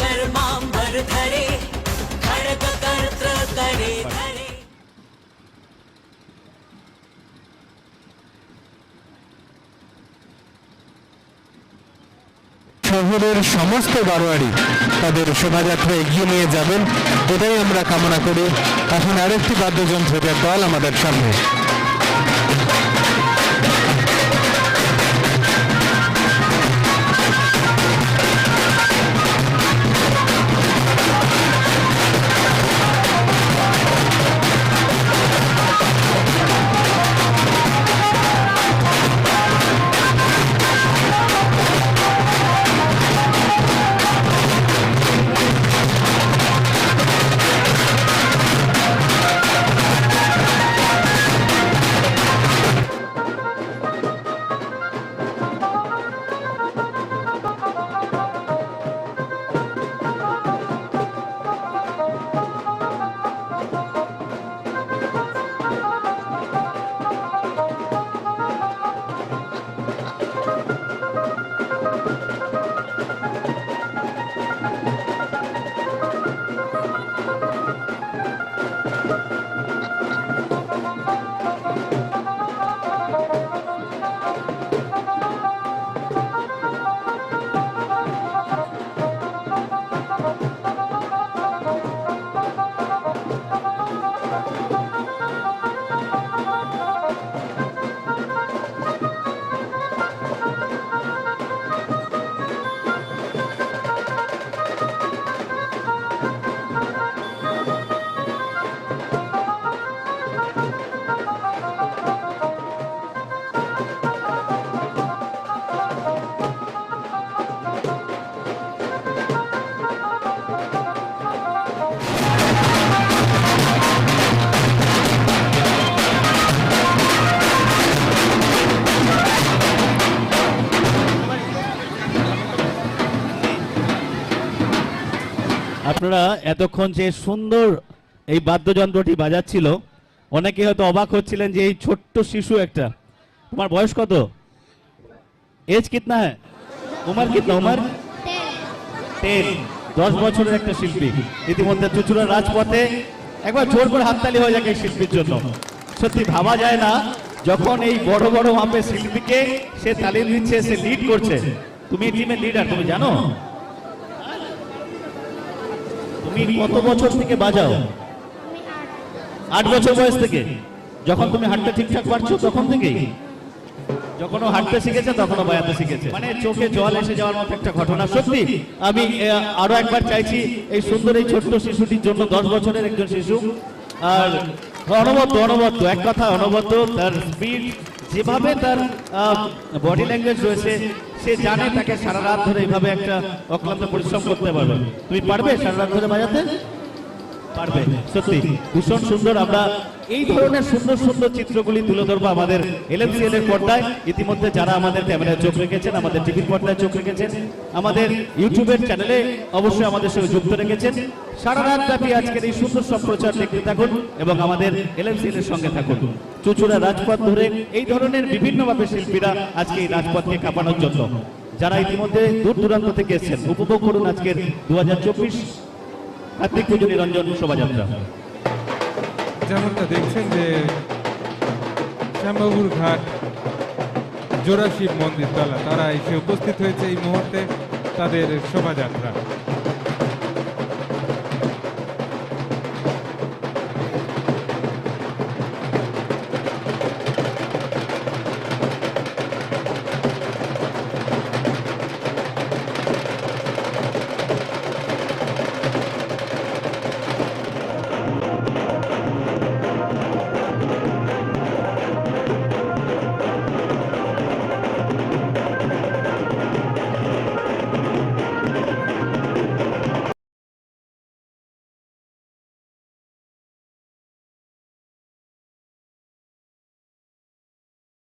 चर्मांबर धरे खड्ग कर्त्र करे धरे। শহরের সমস্ত বারোয়ারি তাদের শোভাযাত্রা এগিয়ে নিয়ে যাবেন, এটাই আমরা কামনা করি। এখন আরেকটি বাদ্যযন্ত্রের দল আমাদের সামনে। আপনারা এতক্ষণ যে সুন্দর এই বাদ্যযন্ত্রটি বাজাচ্ছিল, অনেকে হয়তো অবাক হচ্ছিলেন যে এই ছোট্ট শিশু একটা। তোমার বয়স কত? এজ কিতনা হ্যায়? উমর কিতনা? উমর 10। 10 বছরের একটা শিল্পী ইতিমধ্যে চুচুড়ার রাজপথে। একবার জোর করে হাততালি হয়ে যাক এই শিল্পীর জন্য। সত্যি ভাবা যায় না, যখন এই বড় বড় মাপের শিল্পীকে সে তালিম দিচ্ছে, সে লিড করছে। তুমি এই টিমের লিডার, তুমি জানো? তুমি কত বছর থেকে বাজাও? 8 বছর বয়স থেকে। যখন তুমি হাঁটতে ঠিকঠাক পারছো তখন থেকেই? যখনও হাঁটতে শিখেছে তখনও বাজাতে শিখেছে। মানে চোখে জল এসে যাওয়ার মতো একটা ঘটনা। সত্যি আমি আরো একবার চাইছি এই সুন্দর এই ছোট্ট শিশুটির জন্য, 10 বছরের একজন শিশু, আর অনবদ্য এক কথা অনবদ্য। তার স্পিড, যেভাবে তার বডি ল্যাঙ্গুয়েজ রয়েছে, সে জানে তাকে সারা রাত ধরে এইভাবে একটা অক্লান্ত পরিশ্রম করতে পারবে। তুমি পারবে সারা রাত ধরে বাজাতে? পারবে। সত্যি ভীষণ সুন্দর। আমরা এই ধরনের সুন্দর সুন্দর চিত্রগুলি তুলে ধরবো আমাদের এলএমসিএল এর পর্দায়। ইতিমধ্যে যারা আমাদের ক্যামেরায় চোখ রেখেছেন, আমাদের টিভির পর্দায় চোখ রেখেছেন, আমাদের ইউটিউবের চ্যানেলে অবশ্যই আমাদের সঙ্গে যুক্ত রেখেছেন, সারা রাত ব্যাপী আজকের এই সুন্দর সম্প্রচার দেখতে থাকুন এবং আমাদের এলএমসিএল এর সঙ্গে থাকুন। চুচুড়া রাজপথ ধরে এই ধরনের বিভিন্নভাবে শিল্পীরা আজকে এই রাজপথকে কাঁপানোর জন্য, যারা ইতিমধ্যে দূর দূরান্ত থেকে এসেছেন, উপভোগ করুন আজকের 2024 কার্তিক পুজো নিরঞ্জন শোভাযাত্রা। যেমনটা দেখছেন যে শ্যামবাবুর ঘাট জোড়া শিব মন্দির তলা, তারা এসে উপস্থিত হয়েছে এই মুহূর্তে তাদের শোভাযাত্রা।